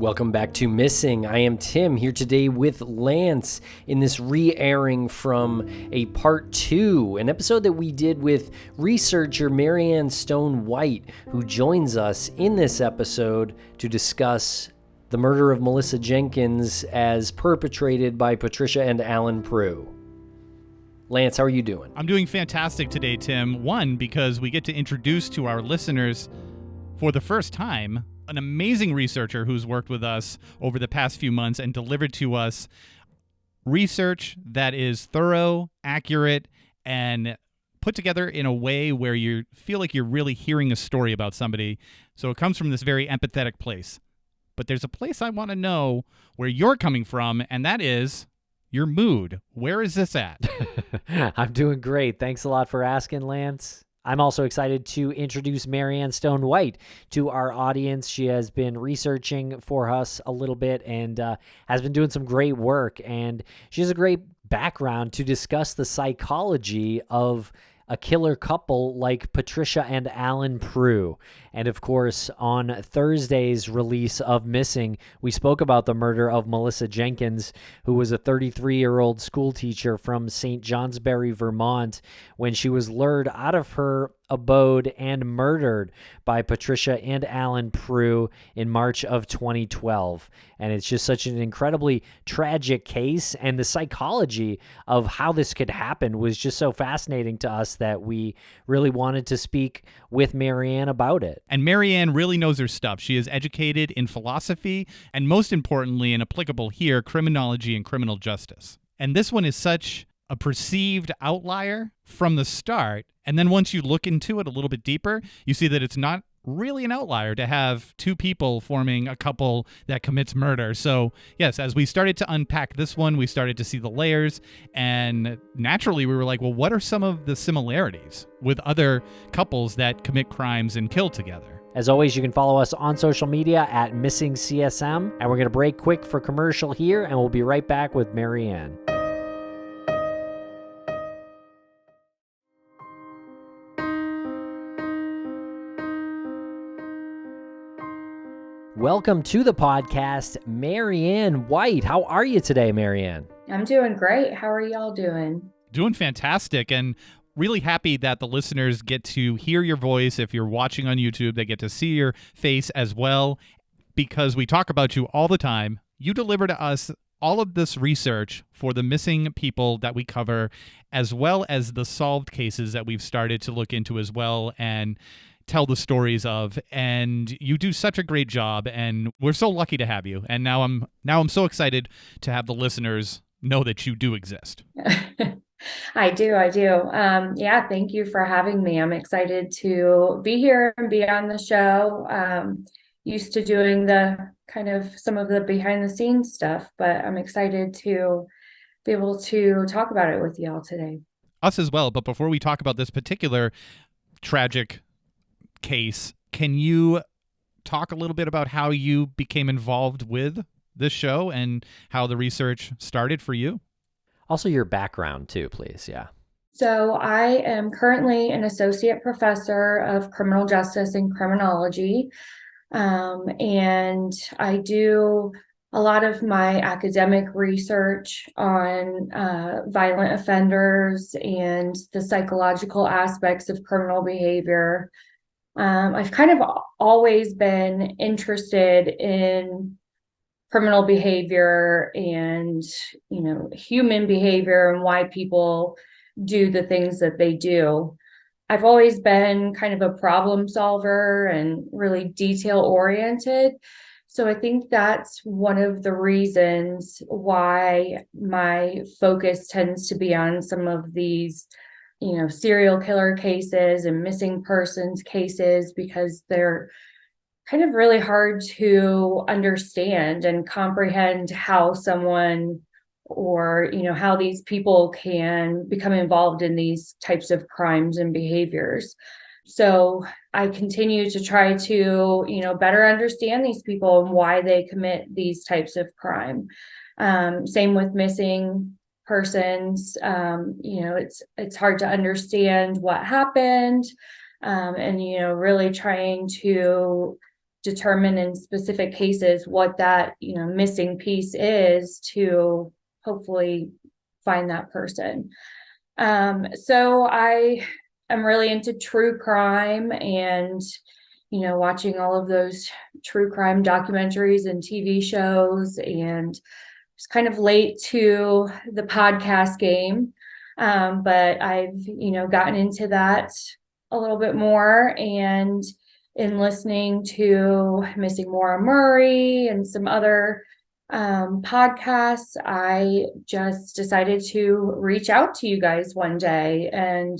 Welcome back to Missing. I am Tim here today with Lance in this re-airing from a part 2, an episode that we did with researcher Maryann Stone White, who joins us in this episode to discuss the murder of Melissa Jenkins as perpetrated by Patricia and Allen Prue. Lance, how are you doing? I'm doing fantastic today, Tim. One, because we get to introduce to our listeners for the first time an amazing researcher who's worked with us over the past few months and delivered to us research that is thorough, accurate, and put together in a way where you feel like you're really hearing a story about somebody. So it comes from this very empathetic place. But there's a place I want to know where you're coming from, and that is your mood. Where is this at? I'm doing great. Thanks a lot for asking, Lance. I'm also excited to introduce Maryann Stone White to our audience. She has been researching for us a little bit and has been doing some great work. And she has a great background to discuss the psychology of a killer couple like Patricia and Allen Prue. And of course, on Thursday's release of Missing, we spoke about the murder of Melissa Jenkins, who was a 33-year-old school teacher from St. Johnsbury, Vermont, when she was lured out of her abode and murdered by Patricia and Allen Prue in March of 2012. And it's just such an incredibly tragic case, and the psychology of how this could happen was just so fascinating to us that we really wanted to speak with Maryann about it. And Maryann really knows her stuff. She is educated in philosophy and, most importantly, and applicable here, criminology and criminal justice. And this one is such a perceived outlier from the start. And then once you look into it a little bit deeper, you see that it's not really an outlier to have two people forming a couple that commits murder. So yes, as we started to unpack this one, we started to see the layers, and naturally we were like, well, what are some of the similarities with other couples that commit crimes and kill together? As always, you can follow us on social media at Missing CSM, and we're going to break quick for commercial here, and we'll be right back with Maryann. Welcome to the podcast, Maryann White. How are you today, Maryann? I'm doing great. How are y'all doing? Doing fantastic, and really happy that the listeners get to hear your voice. If you're watching on YouTube, they get to see your face as well, because we talk about you all the time. You deliver to us all of this research for the missing people that we cover, as well as the solved cases that we've started to look into as well and tell the stories of, and you do such a great job, and we're so lucky to have you. And now I'm so excited to have the listeners know that you do exist. I do. Yeah, thank you for having me. I'm excited to be here and be on the show. Used to doing the kind of some of the behind the scenes stuff, but I'm excited to be able to talk about it with y'all today. Us as well. But before we talk about this particular tragic case, can you talk a little bit about how you became involved with this show and how the research started for you? Also your background too, please. Yeah. So I am currently an associate professor of criminal justice and criminology. And I do a lot of my academic research on violent offenders and the psychological aspects of criminal behavior. I've kind of always been interested in criminal behavior and, human behavior and why people do the things that they do. I've always been kind of a problem solver and really detail oriented. So I think that's one of the reasons why my focus tends to be on some of these serial killer cases and missing persons cases, because they're kind of really hard to understand and comprehend how someone or, how these people can become involved in these types of crimes and behaviors. So I continue to try to, better understand these people and why they commit these types of crime. Same with missing persons. It's hard to understand what happened, and really trying to determine in specific cases what that, missing piece is to hopefully find that person. So I am really into true crime and, watching all of those true crime documentaries and TV shows, and it's kind of late to the podcast game. But I've, gotten into that a little bit more, and in listening to Missing Maura Murray and some other podcasts, I just decided to reach out to you guys one day and,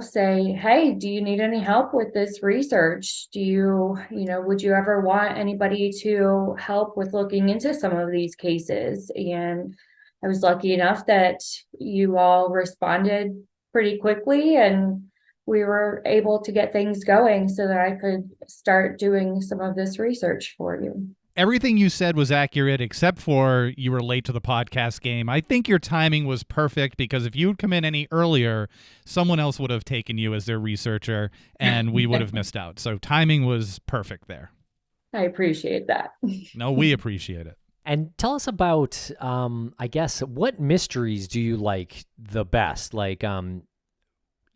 say, hey, do you need any help with this research? Do you, would you ever want anybody to help with looking into some of these cases? And I was lucky enough that you all responded pretty quickly, and we were able to get things going so that I could start doing some of this research for you. Everything you said was accurate, except for you were late to the podcast game. I think your timing was perfect, because if you'd come in any earlier, someone else would have taken you as their researcher and we would have missed out. So timing was perfect there. I appreciate that. No, we appreciate it. And tell us about, I guess, what mysteries do you like the best? Like,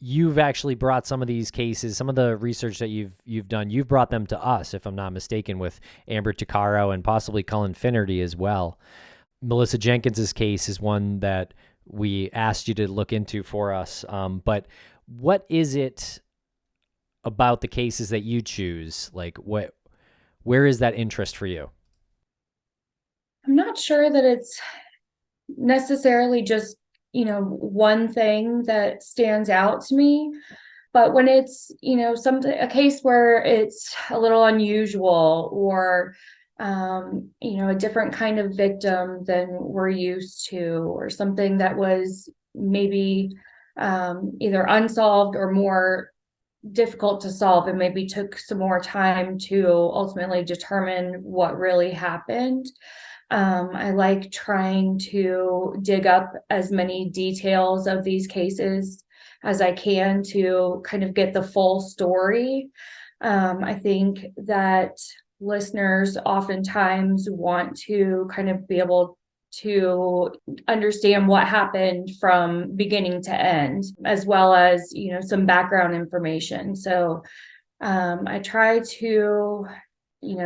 you've actually brought some of these cases, some of the research that you've done, you've brought them to us, if I'm not mistaken, with Amber Tuccaro and possibly Cullen Finnerty as well. Melissa Jenkins's case is one that we asked you to look into for us. But what is it about the cases that you choose? Like, where is that interest for you? I'm not sure that it's necessarily just, one thing that stands out to me, but when it's, a case where it's a little unusual, or, a different kind of victim than we're used to, or something that was maybe either unsolved or more difficult to solve, and maybe took some more time to ultimately determine what really happened. I like trying to dig up as many details of these cases as I can to kind of get the full story. I think that listeners oftentimes want to kind of be able to understand what happened from beginning to end, as well as, some background information. So I try to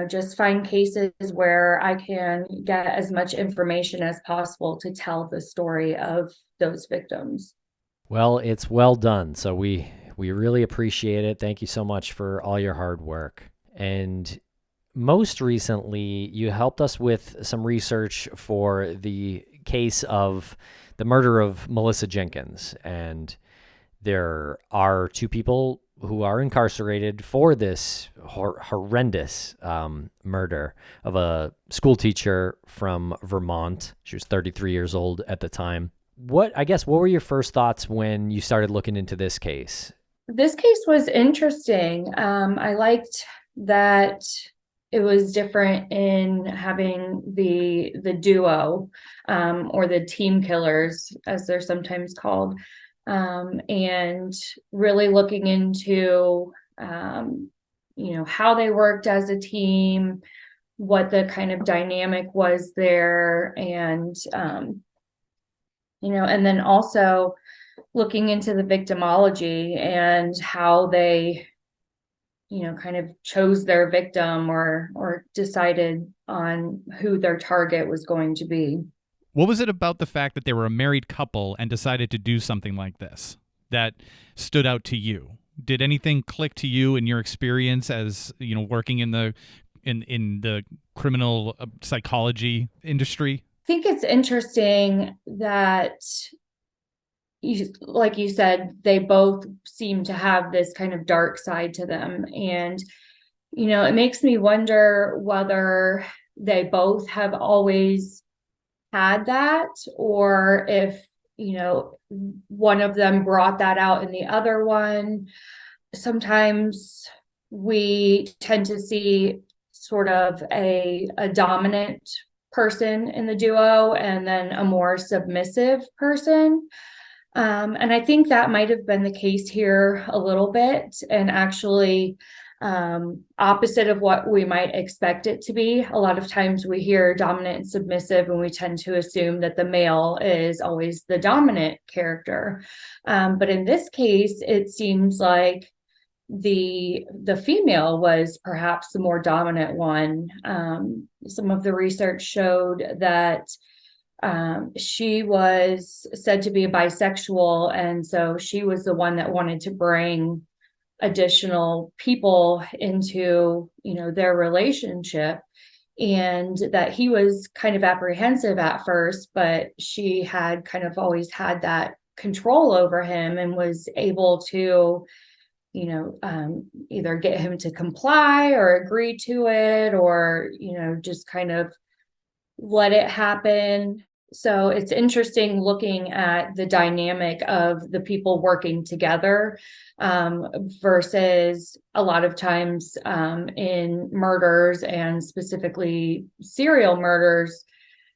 just find cases where I can get as much information as possible to tell the story of those victims. Well, it's well done. So we really appreciate it. Thank you so much for all your hard work. And most recently, you helped us with some research for the case of the murder of Melissa Jenkins. And there are two people who are incarcerated for this horrendous murder of a school teacher from Vermont. She was 33 years old at the time. What were your first thoughts when you started looking into this case? This case was interesting. I liked that it was different in having the duo, or the team killers, as they're sometimes called. And really looking into, how they worked as a team, what the kind of dynamic was there, and, and then also looking into the victimology and how they, kind of chose their victim, or decided on who their target was going to be. What was it about the fact that they were a married couple and decided to do something like this that stood out to you? Did anything click to you in your experience as, working in the criminal psychology industry? I think it's interesting that, like you said, they both seem to have this kind of dark side to them. And, it makes me wonder whether they both have always had that, or if, one of them brought that out in the other one. Sometimes we tend to see sort of a dominant person in the duo, and then a more submissive person. And I think that might have been the case here a little bit. And actually, opposite of what we might expect it to be. A lot of times we hear dominant and submissive, and we tend to assume that the male is always the dominant character. But in this case, it seems like the female was perhaps the more dominant one. Some of the research showed that she was said to be bisexual, and so she was the one that wanted to bring additional people into, their relationship, and that he was kind of apprehensive at first, but she had kind of always had that control over him and was able to either get him to comply or agree to it, or just kind of let it happen. So it's interesting looking at the dynamic of the people working together, versus a lot of times in murders, and specifically serial murders,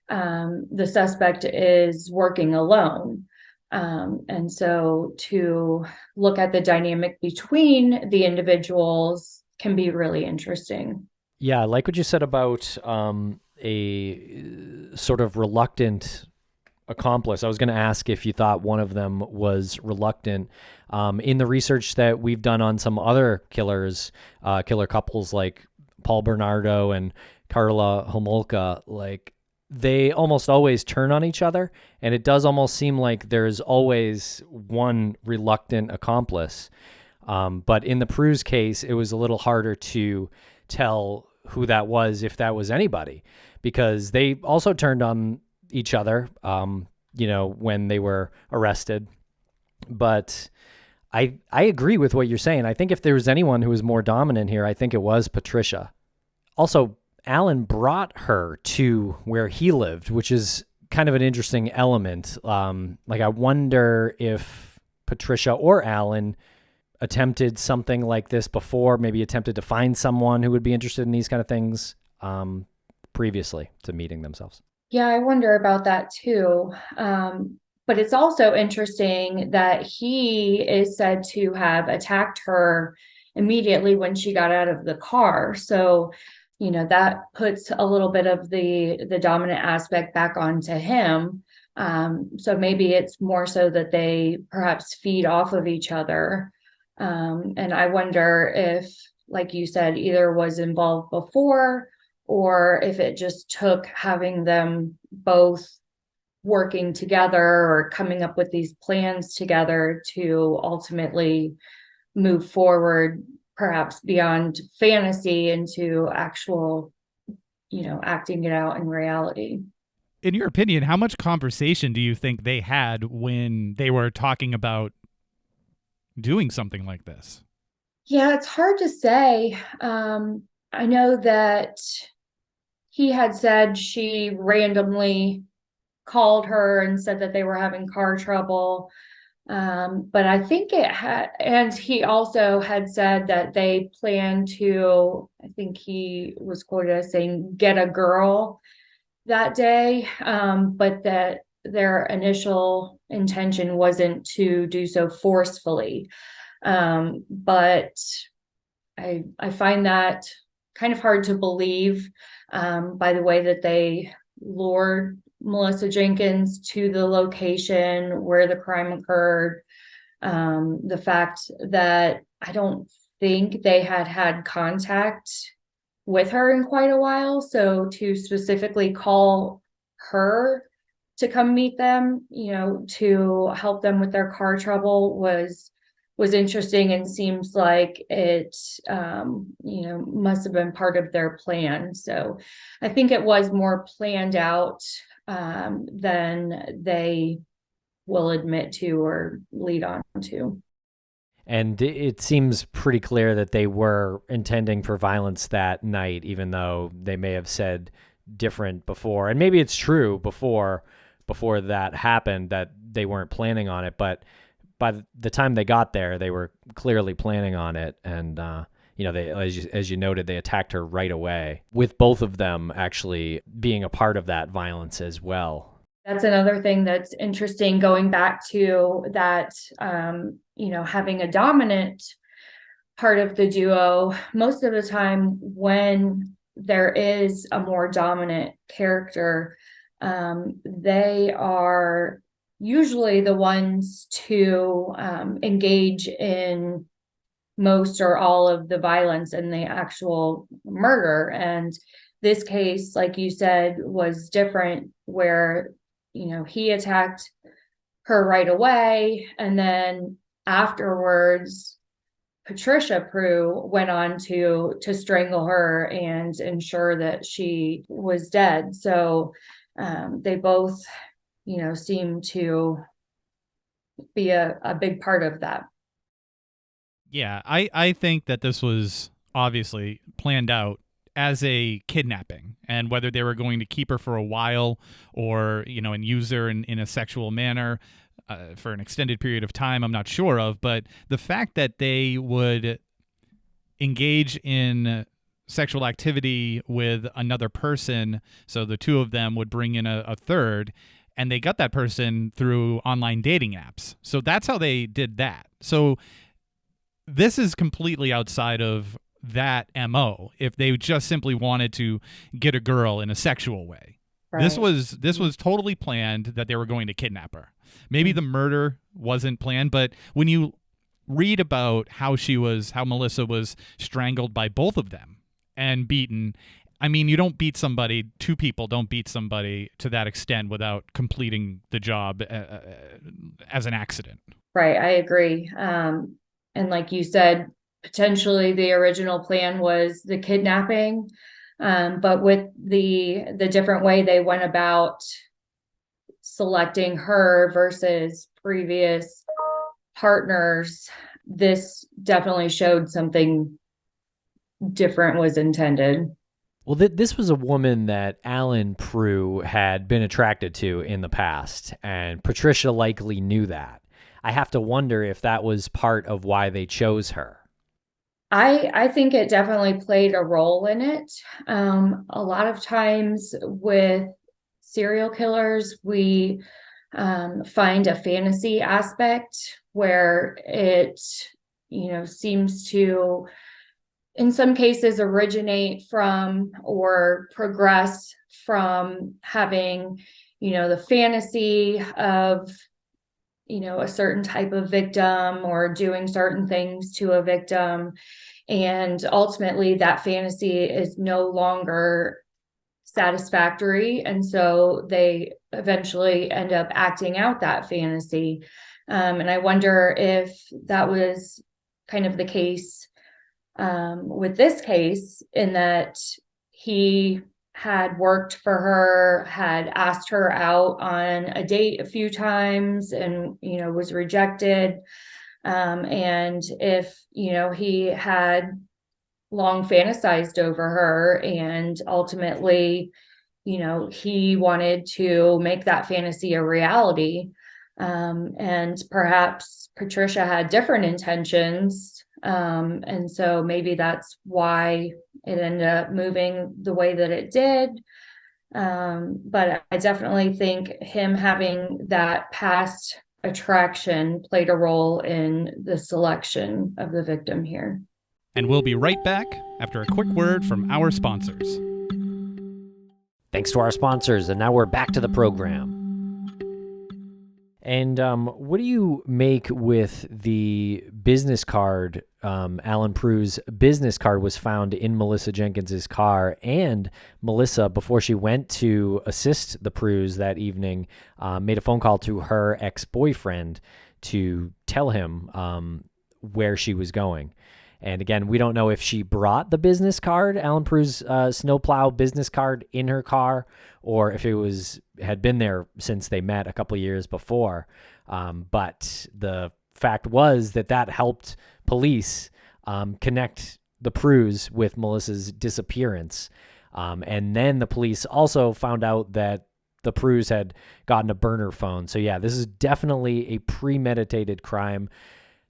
the suspect is working alone. And so to look at the dynamic between the individuals can be really interesting. Yeah, I like what you said about a sort of reluctant accomplice. I was going to ask if you thought one of them was reluctant. In the research that we've done on some other killer couples like Paul Bernardo and Karla Homolka, like they almost always turn on each other, and it does almost seem like there's always one reluctant accomplice. But in the Prue's case, it was a little harder to tell who that was, if that was anybody, because they also turned on each other, when they were arrested. But I agree with what you're saying. I think if there was anyone who was more dominant here, I think it was Patricia. Also, Allen brought her to where he lived, which is kind of an interesting element. Like, I wonder if Patricia or Allen attempted something like this before, maybe attempted to find someone who would be interested in these kind of things previously to meeting themselves. Yeah, I wonder about that too. But it's also interesting that he is said to have attacked her immediately when she got out of the car. So, that puts a little bit of the dominant aspect back onto him. So maybe it's more so that they perhaps feed off of each other. And I wonder if, like you said, either was involved before, or if it just took having them both working together or coming up with these plans together to ultimately move forward, perhaps beyond fantasy into actual, acting it out in reality. In your opinion, how much conversation do you think they had when they were talking about doing something like this? Yeah, it's hard to say. I know that he had said she randomly called her and said that they were having car trouble. But I think and he also had said that they planned to, I think he was quoted as saying, get a girl that day, but that their initial intention wasn't to do so forcefully. But I find that kind of hard to believe, by the way that they lured Melissa Jenkins to the location where the crime occurred. The fact that I don't think they had contact with her in quite a while. So to specifically call her to come meet them, to help them with their car trouble was interesting, and seems like it, must have been part of their plan. So I think it was more planned out than they will admit to or lead on to. And it seems pretty clear that they were intending for violence that night, even though they may have said different before. And maybe it's true before that happened that they weren't planning on it, but by the time they got there, they were clearly planning on it. And, they, as you noted, they attacked her right away, with both of them actually being a part of that violence as well. That's another thing that's interesting, going back to that, having a dominant part of the duo. Most of the time when there is a more dominant character, they are usually the ones to engage in most or all of the violence and the actual murder. And this case, like you said, was different, where, he attacked her right away, and then afterwards Patricia Prue went on to strangle her and ensure that she was dead. So they both, seem to be a big part of that. Yeah, I think that this was obviously planned out as a kidnapping, and whether they were going to keep her for a while or, and use her in a sexual manner for an extended period of time, I'm not sure of. But the fact that they would engage in sexual activity with another person, so the two of them would bring in a third, and they got that person through online dating apps. So that's how they did that. So this is completely outside of that MO if they just simply wanted to get a girl in a sexual way. Right. This was totally planned that they were going to kidnap her. Maybe the murder wasn't planned, but when you read about how Melissa was strangled by both of them and beaten, I mean, two people don't beat somebody to that extent without completing the job as an accident. Right, I agree. And like you said, potentially the original plan was the kidnapping, but with the different way they went about selecting her versus previous partners, this definitely showed something different was intended. Well, this was a woman that Allen Prue had been attracted to in the past, and Patricia likely knew that. I have to wonder if that was part of why they chose her. I think it definitely played a role in it. A lot of times with serial killers, we find a fantasy aspect where it, seems to, in some cases, originate from or progress from having, the fantasy of, a certain type of victim or doing certain things to a victim. And ultimately that fantasy is no longer satisfactory. And so they eventually end up acting out that fantasy. And I wonder if that was kind of the case with this case, in that he had worked for her, had asked her out on a date a few times and, was rejected. And if, he had long fantasized over her and ultimately, he wanted to make that fantasy a reality. And perhaps Patricia had different intentions. And so maybe that's why it ended up moving the way that it did. But I definitely think him having that past attraction played a role in the selection of the victim here. And we'll be right back after a quick word from our sponsors. Thanks to our sponsors, and now we're back to the program. And what do you make with the business card? Allen Prue's business card was found in Melissa Jenkins's car, and Melissa, before she went to assist the Prues that evening, made a phone call to her ex-boyfriend to tell him where she was going. And again, we don't know if she brought the business card, Allen Prue's snowplow business card, in her car, or if it had been there since they met a couple of years before. But the fact was that helped police connect the Prues with Melissa's disappearance. And then the police also found out that the Prues had gotten a burner phone. So yeah, this is definitely a premeditated crime.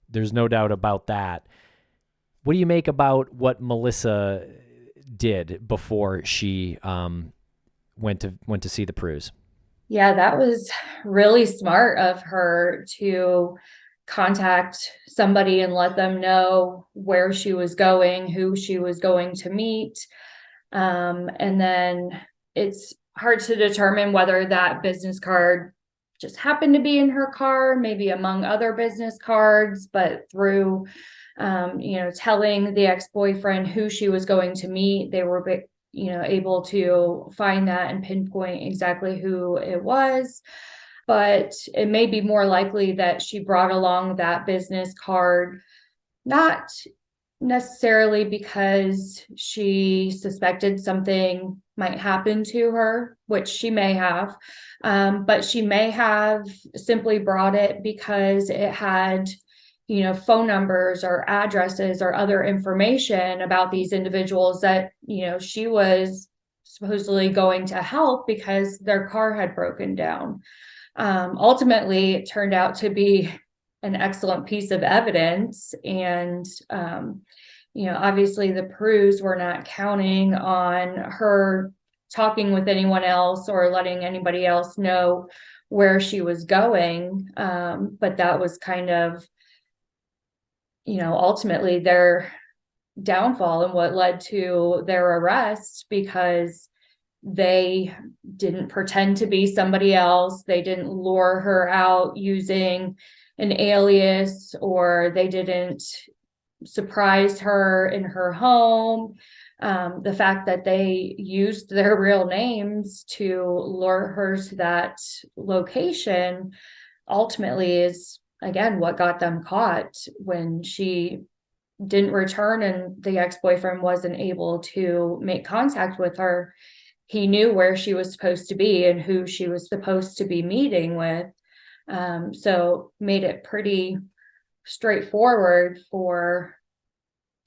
There's no doubt about that. What do you make about what Melissa did before she went to see the Prues? Yeah, that was really smart of her to contact somebody and let them know where she was going, who she was going to meet. And then it's hard to determine whether that business card just happened to be in her car, maybe among other business cards, but through, telling the ex-boyfriend who she was going to meet, they were, able to find that and pinpoint exactly who it was. But it may be more likely that she brought along that business card, not necessarily because she suspected something might happen to her, which she may have, but she may have simply brought it because it had, phone numbers or addresses or other information about these individuals that, she was supposedly going to help because their car had broken down. Ultimately, it turned out to be an excellent piece of evidence. And, obviously the Prues were not counting on her talking with anyone else or letting anybody else know where she was going. But that was kind of, ultimately their downfall and what led to their arrest, because they didn't pretend to be somebody else. They didn't lure her out using an alias, or they didn't surprise her in her home. The fact that they used their real names to lure her to that location ultimately is, again, what got them caught. When she didn't return and the ex-boyfriend wasn't able to make contact with her, he knew where she was supposed to be and who she was supposed to be meeting with. So made it pretty straightforward for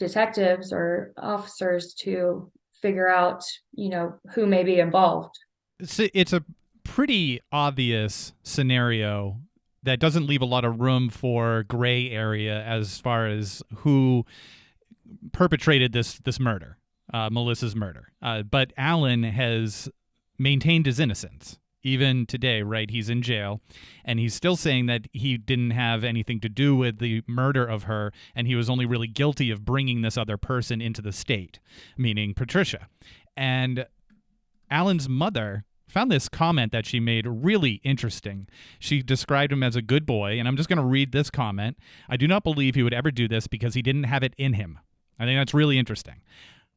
detectives or officers to figure out, who may be involved. It's a pretty obvious scenario that doesn't leave a lot of room for gray area as far as who perpetrated this murder, Melissa's murder. But Allen has maintained his innocence. Even today, right? He's in jail, and he's still saying that he didn't have anything to do with the murder of her, and he was only really guilty of bringing this other person into the state, meaning Patricia. And Allen's mother found this comment that she made really interesting. She described him as a good boy, and I'm just going to read this comment. "I do not believe he would ever do this because he didn't have it in him." I think that's really interesting.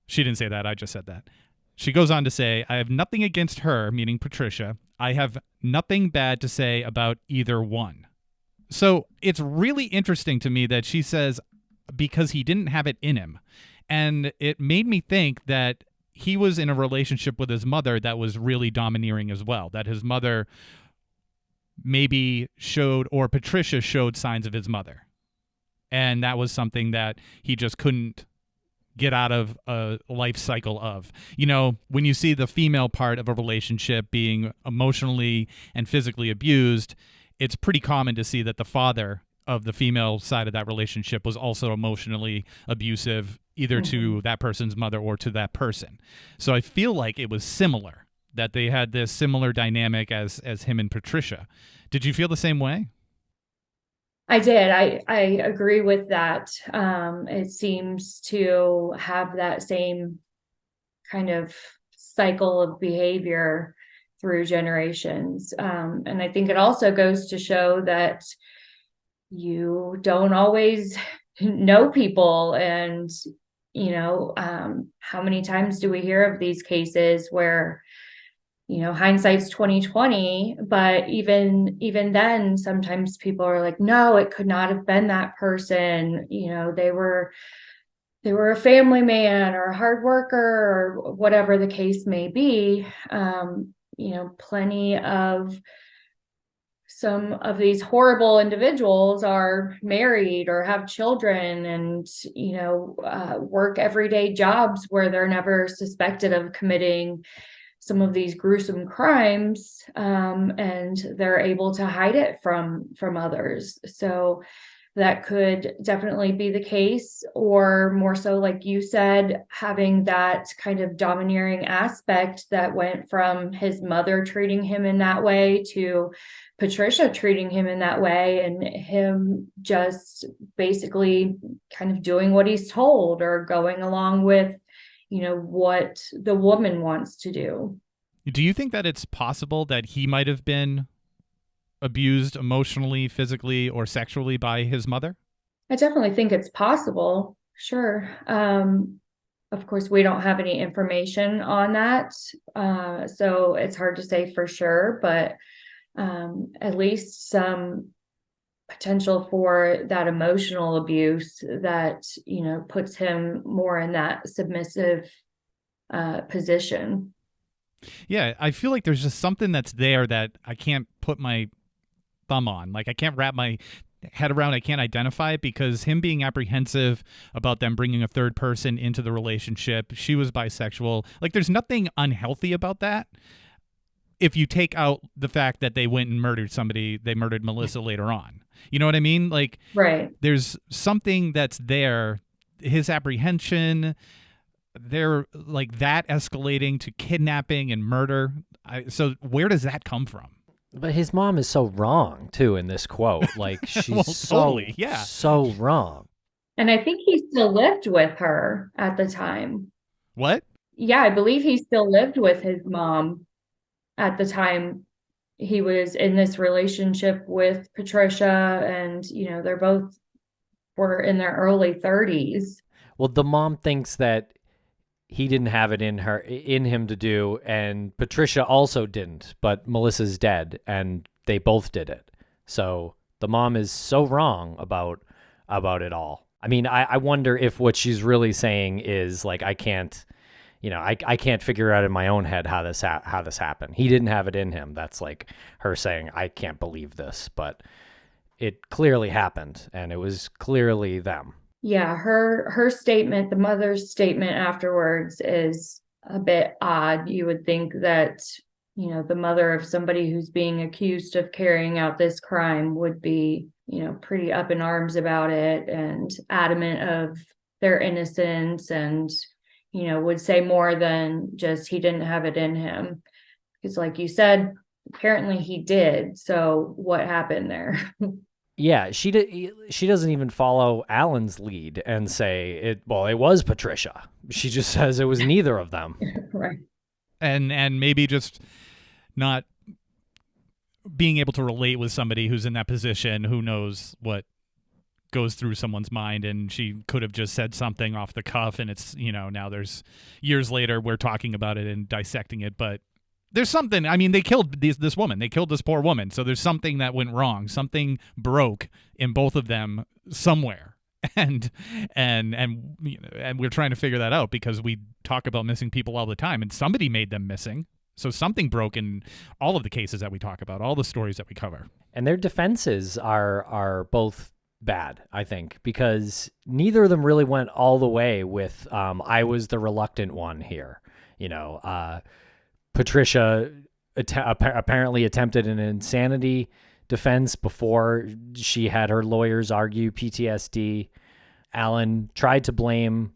She didn't say that. I just said that. She goes on to say, "I have nothing against her," meaning Patricia. "I have nothing bad to say about either one." So it's really interesting to me that she says, because he didn't have it in him. And it made me think that he was in a relationship with his mother that was really domineering as well, that his mother maybe showed, or Patricia showed signs of his mother. And that was something that he just couldn't get out of a life cycle of. When you see the female part of a relationship being emotionally and physically abused, it's pretty common to see that the father of the female side of that relationship was also emotionally abusive, either to that person's mother or to that person. So I feel like it was similar, that they had this similar dynamic as him and Patricia. Did you feel the same way? I did. I agree with that. It seems to have that same kind of cycle of behavior through generations. And I think it also goes to show that you don't always know people. And, how many times do we hear of these cases where, hindsight's 2020, but even then, sometimes people are like, no, it could not have been that person. They were a family man or a hard worker or whatever the case may be. Plenty of some of these horrible individuals are married or have children and, work everyday jobs where they're never suspected of committing some of these gruesome crimes, and they're able to hide it from others. So that could definitely be the case, or more so, like you said, having that kind of domineering aspect that went from his mother treating him in that way to Patricia treating him in that way, and him just basically kind of doing what he's told or going along with, what the woman wants to do. Do you think that it's possible that he might have been abused emotionally, physically, or sexually by his mother? I definitely think it's possible. Sure. Of course, we don't have any information on that. So it's hard to say for sure, but at least some potential for that emotional abuse that, puts him more in that submissive position. Yeah, I feel like there's just something that's there that I can't put my thumb on. Like, I can't wrap my head around, I can't identify it, because him being apprehensive about them bringing a third person into the relationship, she was bisexual. Like, there's nothing unhealthy about that. If you take out the fact that they went and murdered somebody, they murdered Melissa later on. You know what I mean? Like, right. There's something that's there. His apprehension, they're like that escalating to kidnapping and murder. So where does that come from? But his mom is so wrong too in this quote. Like, she's Well, totally, yeah. so wrong. And I think he still lived with her at the time. What? Yeah, I believe he still lived with his mom at the time he was in this relationship with Patricia, and they're both were in their early 30s. Well, the mom thinks that he didn't have it in him to do, and Patricia also didn't, but Melissa's dead and they both did it. So the mom is so wrong about it all. I mean, I wonder if what she's really saying is like, I can't figure out in my own head how this happened. He didn't have it in him. That's like her saying, I can't believe this, but it clearly happened, and it was clearly them. Yeah, her statement, the mother's statement afterwards, is a bit odd. You would think that, the mother of somebody who's being accused of carrying out this crime would be, pretty up in arms about it and adamant of their innocence, and, would say more than just he didn't have it in him. Because like you said, apparently he did. So what happened there? Yeah, she doesn't even follow Allen's lead and say it was Patricia. She just says it was neither of them. Right. And maybe just not being able to relate with somebody who's in that position, who knows what goes through someone's mind, and she could have just said something off the cuff, and it's, now there's years later we're talking about it and dissecting it, but there's something. I mean, they killed this woman. They killed this poor woman. So there's something that went wrong. Something broke in both of them somewhere. And we're trying to figure that out, because we talk about missing people all the time, and somebody made them missing. So something broke in all of the cases that we talk about, all the stories that we cover. And their defenses are both bad, I think, because neither of them really went all the way with I was the reluctant one here. Patricia apparently attempted an insanity defense before she had her lawyers argue PTSD. Allen tried to blame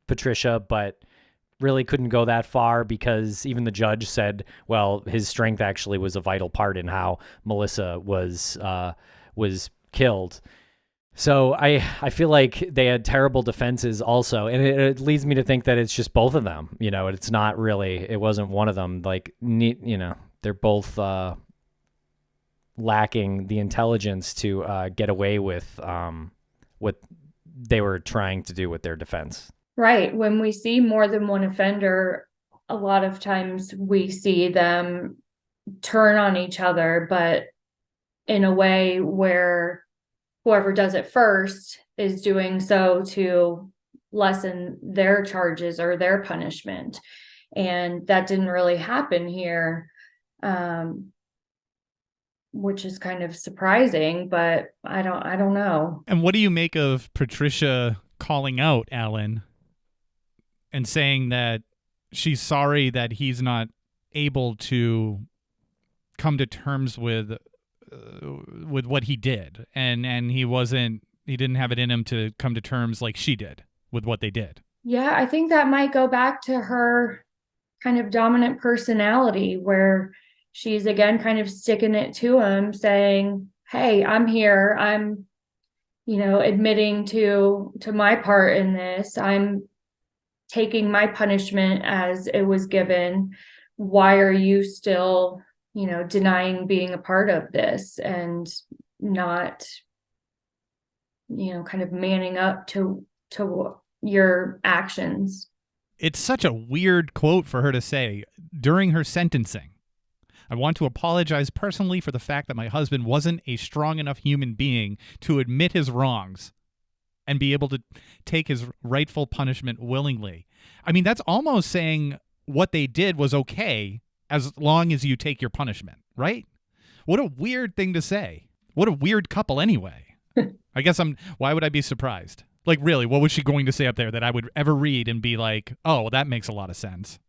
Patricia, but really couldn't go that far, because even the judge said, well, his strength actually was a vital part in how Melissa was killed. So I feel like they had terrible defenses also, and it leads me to think that it's just both of them. It's not really, it wasn't one of them. Like, they're both lacking the intelligence to get away with what they were trying to do with their defense. Right. When we see more than one offender, a lot of times we see them turn on each other, but in a way where whoever does it first is doing so to lessen their charges or their punishment. And that didn't really happen here, which is kind of surprising, but I don't know. And what do you make of Patricia calling out Allen and saying that she's sorry that he's not able to come to terms with with what he did, and he didn't have it in him to come to terms like she did with what they did. Yeah, I think that might go back to her kind of dominant personality, where she's again kind of sticking it to him, saying, hey, I'm here. I'm, admitting to my part in this. I'm taking my punishment as it was given. Why are you still, denying being a part of this and not, kind of manning up to your actions? It's such a weird quote for her to say during her sentencing. I want to apologize personally for the fact that my husband wasn't a strong enough human being to admit his wrongs and be able to take his rightful punishment willingly. I mean, that's almost saying what they did was okay as long as you take your punishment, right? What a weird thing to say. What a weird couple anyway. I guess why would I be surprised? Like, really, what was she going to say up there that I would ever read and be like, oh, well, that makes a lot of sense?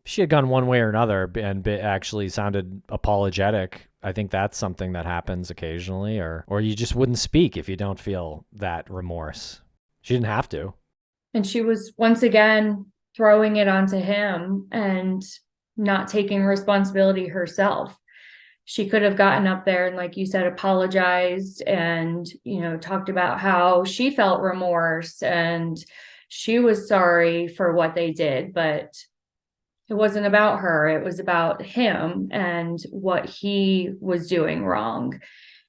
She had gone one way or another and actually sounded apologetic. I think that's something that happens occasionally, or you just wouldn't speak if you don't feel that remorse. She didn't have to. And she was once again throwing it onto him and not taking responsibility herself. She could have gotten up there and, like you said, apologized and, talked about how she felt remorse and she was sorry for what they did, but it wasn't about her. It was about him and what he was doing wrong.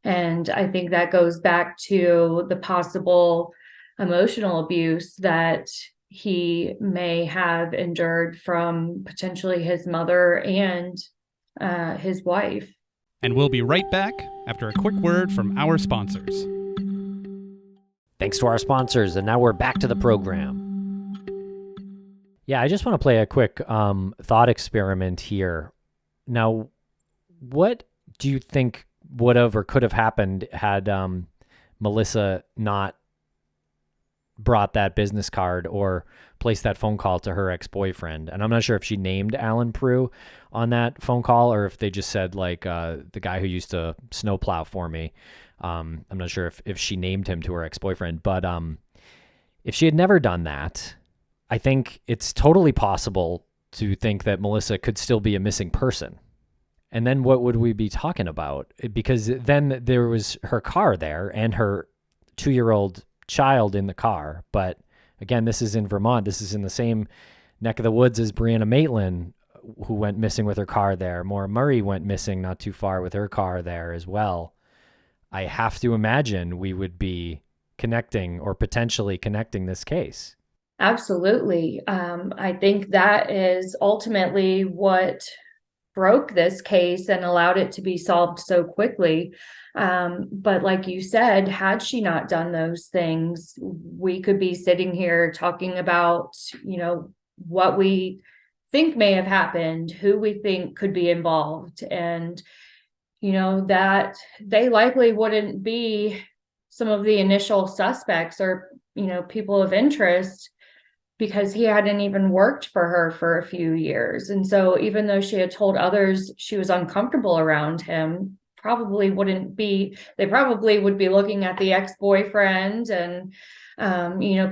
And I think that goes back to the possible emotional abuse that he may have endured from potentially his mother and his wife. And we'll be right back after a quick word from our sponsors. Thanks to our sponsors, and now we're back to the program. Yeah, I just want to play a quick thought experiment here. Now, what do you think would have or could have happened had Melissa not brought that business card or placed that phone call to her ex-boyfriend? And I'm not sure if she named Allen Prue on that phone call or if they just said, like, the guy who used to snowplow for me. I'm not sure if she named him to her ex-boyfriend. But if she had never done that, I think it's totally possible to think that Melissa could still be a missing person. And then what would we be talking about? Because then there was her car there and her 2-year-old child in the car. But again, this is in Vermont. This is in the same neck of the woods as Brianna Maitland, who went missing with her car there. Maura Murray went missing not too far with her car there as well. I have to imagine we would be connecting or potentially connecting this case. Absolutely. I think that is ultimately what broke this case and allowed it to be solved so quickly. But like you said, had she not done those things, we could be sitting here talking about, what we think may have happened, who we think could be involved, and, that they likely wouldn't be some of the initial suspects or, people of interest, because he hadn't even worked for her for a few years. And so even though she had told others she was uncomfortable around him, they probably would be looking at the ex-boyfriend and,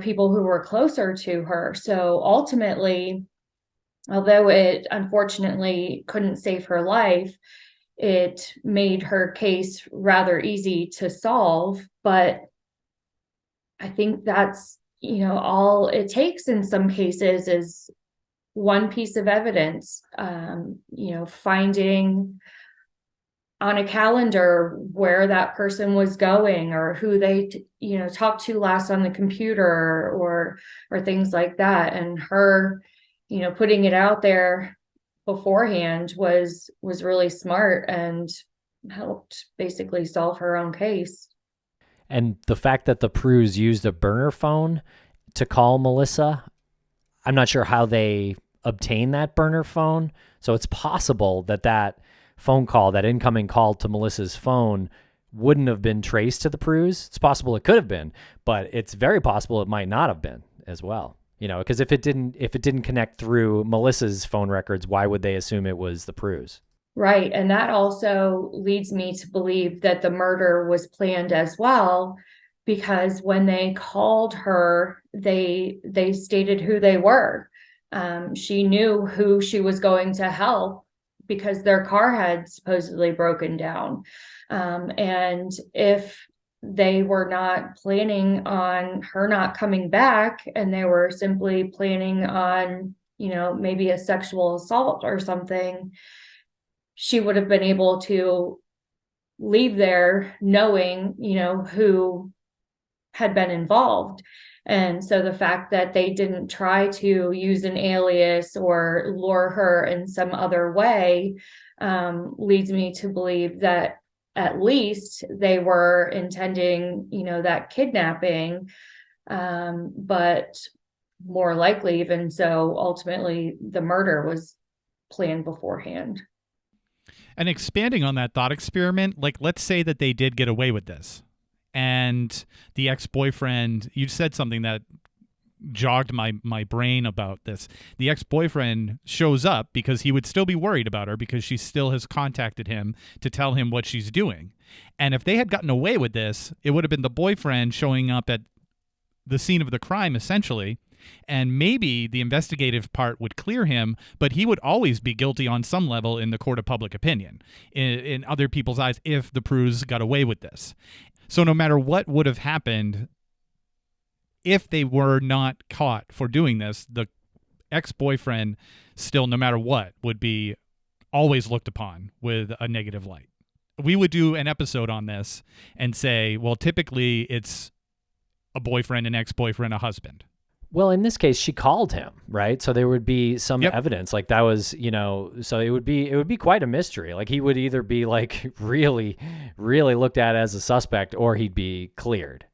people who were closer to her. So ultimately, although it unfortunately couldn't save her life, it made her case rather easy to solve. But I think that's, all it takes in some cases is one piece of evidence, finding on a calendar where that person was going or who they, talked to last on the computer or things like that. And her, putting it out there beforehand was really smart and helped basically solve her own case. And the fact that the Prues used a burner phone to call Melissa, I'm not sure how they obtained that burner phone. So it's possible that phone call, that incoming call to Melissa's phone, wouldn't have been traced to the Prues. It's possible it could have been, but it's very possible it might not have been as well. Because if it didn't connect through Melissa's phone records, why would they assume it was the Prues? Right. And that also leads me to believe that the murder was planned as well, because when they called her, they stated who they were. She knew who she was going to help because their car had supposedly broken down. And if they were not planning on her not coming back and they were simply planning on, maybe a sexual assault or something, she would have been able to leave there knowing, who had been involved. And so the fact that they didn't try to use an alias or lure her in some other way leads me to believe that at least they were intending, that kidnapping. But more likely, even so, ultimately the murder was planned beforehand. And expanding on that thought experiment, like let's say that they did get away with this and the ex-boyfriend, you said something that jogged my brain about this. The ex-boyfriend shows up because he would still be worried about her because she still has contacted him to tell him what she's doing. And if they had gotten away with this, it would have been the boyfriend showing up at the scene of the crime, essentially. And maybe the investigative part would clear him, but he would always be guilty on some level in the court of public opinion, in other people's eyes, if the Prues got away with this. So no matter what would have happened, if they were not caught for doing this, the ex-boyfriend still, no matter what, would be always looked upon with a negative light. We would do an episode on this and say, well, typically it's a boyfriend, an ex-boyfriend, a husband. Well, in this case, she called him, right? So there would be some Yep. evidence, like that was, so it would be quite a mystery. Like he would either be like really, really looked at as a suspect, or he'd be cleared,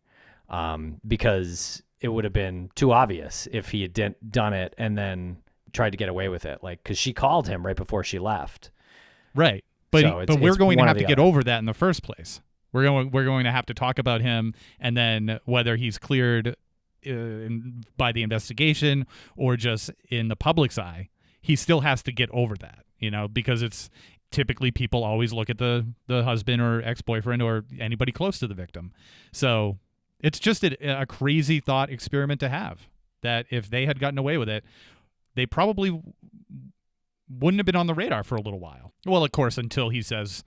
because it would have been too obvious if he had done it and then tried to get away with it, like because she called him right before she left. Right, but So but we're it's going to one or have the to get other. over that in the first place. We're going to have to talk about him, and then whether he's cleared by the investigation or just in the public's eye, he still has to get over that, because it's typically people always look at the husband or ex-boyfriend or anybody close to the victim. So it's just a crazy thought experiment to have, that if they had gotten away with it, they probably wouldn't have been on the radar for a little while. Well, of course, until he says,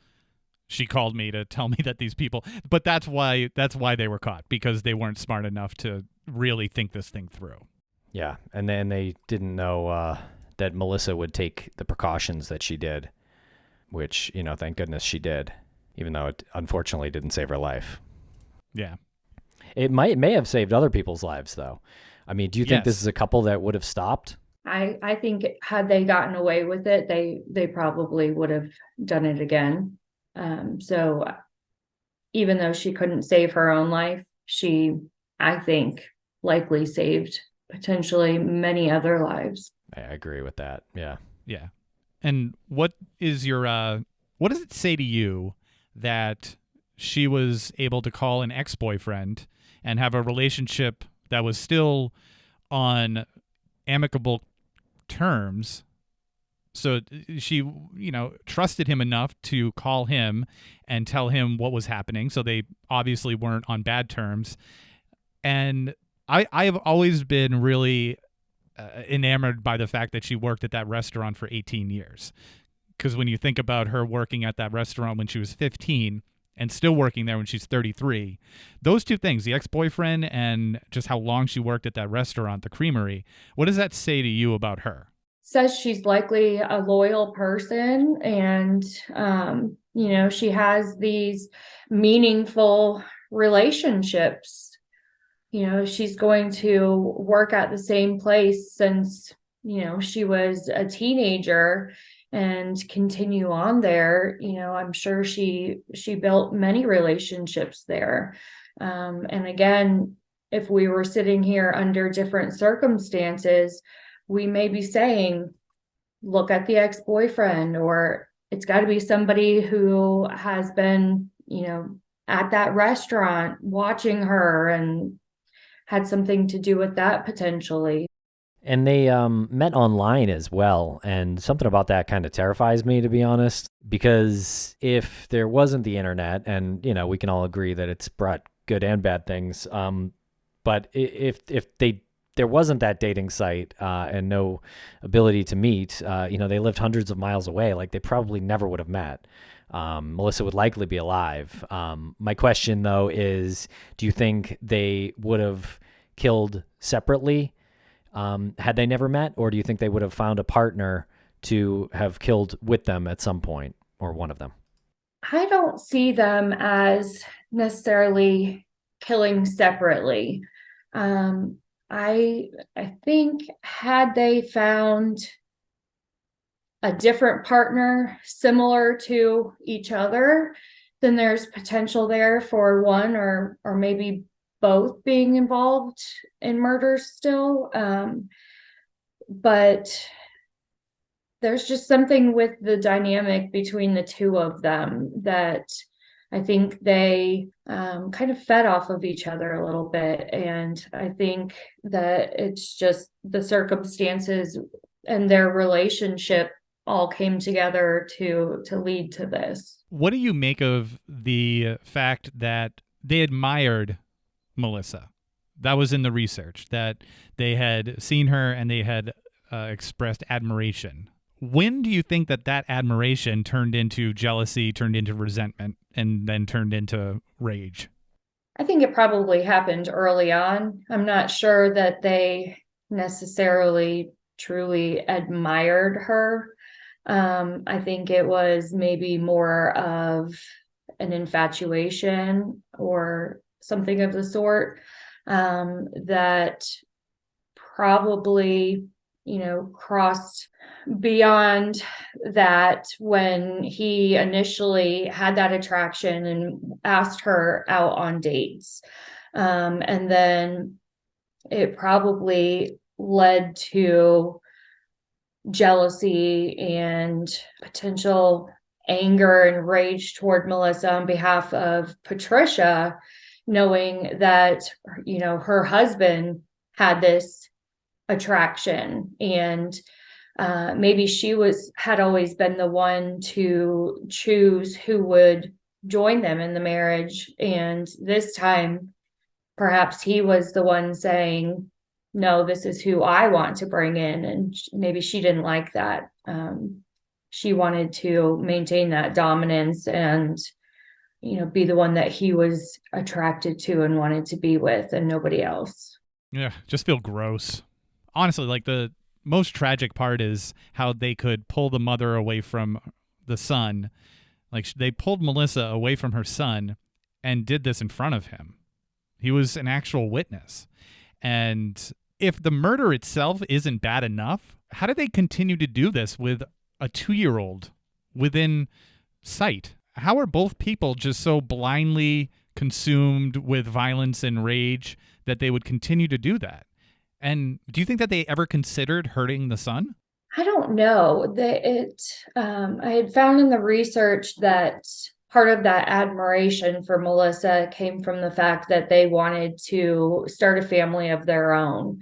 she called me to tell me that these people, but that's why they were caught, because they weren't smart enough to really think this thing through. Yeah, and then they didn't know that Melissa would take the precautions that she did, which, thank goodness she did, even though it unfortunately didn't save her life. Yeah. It may have saved other people's lives, though. I mean, do you think this is a couple that would have stopped? I think had they gotten away with it, they probably would have done it again. So even though she couldn't save her own life, she, I think, likely saved potentially many other lives. I agree with that. Yeah. Yeah. And what does it say to you that she was able to call an ex-boyfriend and have a relationship that was still on amicable terms? So she, trusted him enough to call him and tell him what was happening. So they obviously weren't on bad terms. And I have always been really enamored by the fact that she worked at that restaurant for 18 years. Because when you think about her working at that restaurant when she was 15 and still working there when she's 33, those two things, the ex-boyfriend and just how long she worked at that restaurant, the creamery, what does that say to you about her? Says she's likely a loyal person, and she has these meaningful relationships. She's going to work at the same place since she was a teenager and continue on there. I'm sure she built many relationships there. And again, if we were sitting here under different circumstances, we may be saying, look at the ex-boyfriend, or it's got to be somebody who has been, at that restaurant watching her and had something to do with that potentially. And they met online as well. And something about that kind of terrifies me, to be honest, because if there wasn't the internet, and, we can all agree that it's brought good and bad things. But if there wasn't that dating site and no ability to meet, they lived hundreds of miles away. Like, they probably never would have met. Melissa would likely be alive. My question, though, is, do you think they would have killed separately had they never met, or do you think they would have found a partner to have killed with them at some point, or one of them? I don't see them as necessarily killing separately. I think had they found a different partner similar to each other, then there's potential there for one or maybe both being involved in murders still. But there's just something with the dynamic between the two of them that I think they kind of fed off of each other a little bit. And I think that it's just the circumstances and their relationship all came together to lead to this. What do you make of the fact that they admired Melissa? That was in the research, that they had seen her and they had expressed admiration. When do you think that admiration turned into jealousy, turned into resentment, and then turned into rage? I think it probably happened early on. I'm not sure that they necessarily truly admired her. I think it was maybe more of an infatuation or something of the sort that probably, crossed beyond that when he initially had that attraction and asked her out on dates. And then it probably led to jealousy and potential anger and rage toward Melissa on behalf of Patricia, knowing that, her husband had this attraction, and maybe she had always been the one to choose who would join them in the marriage. And this time, perhaps he was the one saying, no, this is who I want to bring in. And maybe she didn't like that. She wanted to maintain that dominance and, be the one that he was attracted to and wanted to be with, and nobody else. Yeah, just feel gross. Honestly, like, the most tragic part is how they could pull the mother away from the son. Like, they pulled Melissa away from her son and did this in front of him. He was an actual witness. And if the murder itself isn't bad enough, how did they continue to do this with a 2-year-old within sight? How are both people just so blindly consumed with violence and rage that they would continue to do that? And do you think that they ever considered hurting the son? I don't know. I had found in the research that part of that admiration for Melissa came from the fact that they wanted to start a family of their own.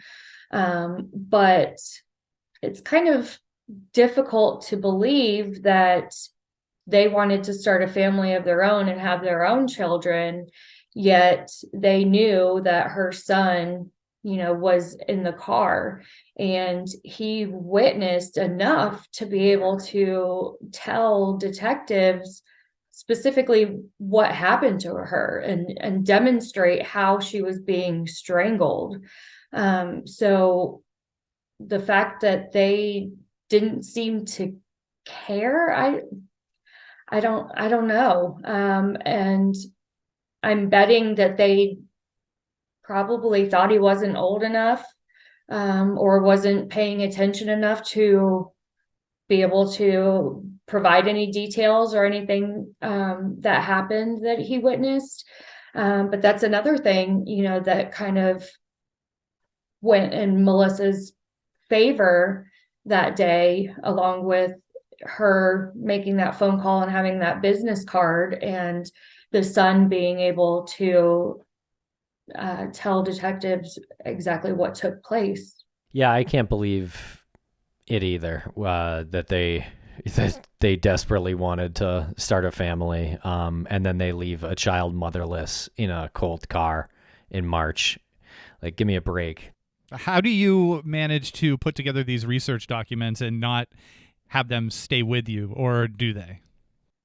But it's kind of difficult to believe that they wanted to start a family of their own and have their own children, yet they knew that her son, was in the car, and he witnessed enough to be able to tell detectives specifically what happened to her and demonstrate how she was being strangled. So the fact that they didn't seem to care, I don't know. And I'm betting that they probably thought he wasn't old enough, or wasn't paying attention enough to be able to provide any details or anything that happened that he witnessed. But that's another thing, that kind of went in Melissa's favor that day, along with her making that phone call and having that business card, and the son being able to tell detectives exactly what took place. Yeah, I can't believe it either, that they desperately wanted to start a family, and then they leave a child motherless in a cold car in March. Like, give me a break. How do you manage to put together these research documents and not have them stay with you, or do they?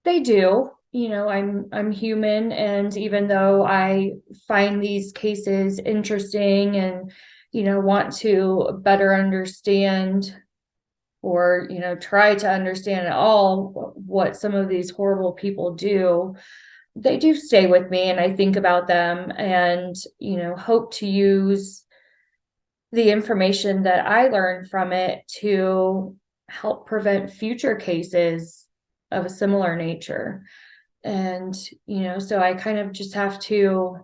They do. I'm human, and even though I find these cases interesting and, want to better understand or, try to understand at all what some of these horrible people do, they do stay with me, and I think about them and, hope to use the information that I learned from it to help prevent future cases of a similar nature. And, so I kind of just have to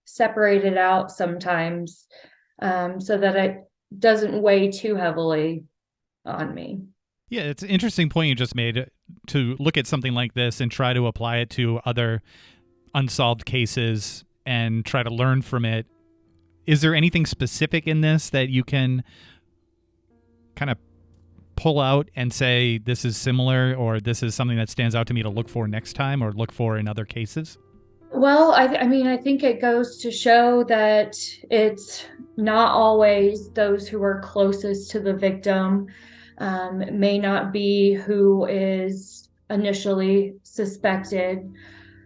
separate it out sometimes, so that it doesn't weigh too heavily on me. Yeah, it's an interesting point you just made, to look at something like this and try to apply it to other unsolved cases and try to learn from it. Is there anything specific in this that you can kind of pull out and say, this is similar, or this is something that stands out to me to look for next time or look for in other cases? Well, I think it goes to show that it's not always those who are closest to the victim, may not be who is initially suspected.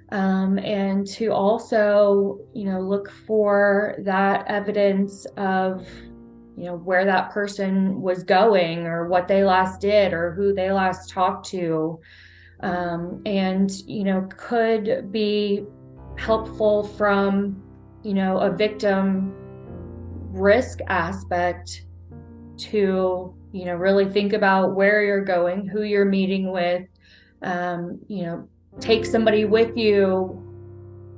And to also, look for that evidence of, where that person was going or what they last did or who they last talked to, and, could be helpful from, a victim risk aspect to, really think about where you're going, who you're meeting with, take somebody with you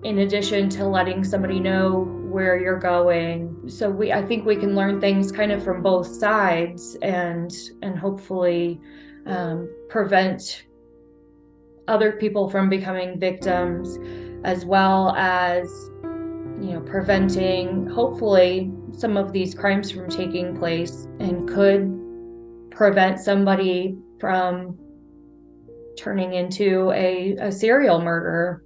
in addition to letting somebody know where you're going. So I think we can learn things kind of from both sides and hopefully prevent other people from becoming victims, as well as, preventing hopefully some of these crimes from taking place, and could prevent somebody from turning into a serial murderer.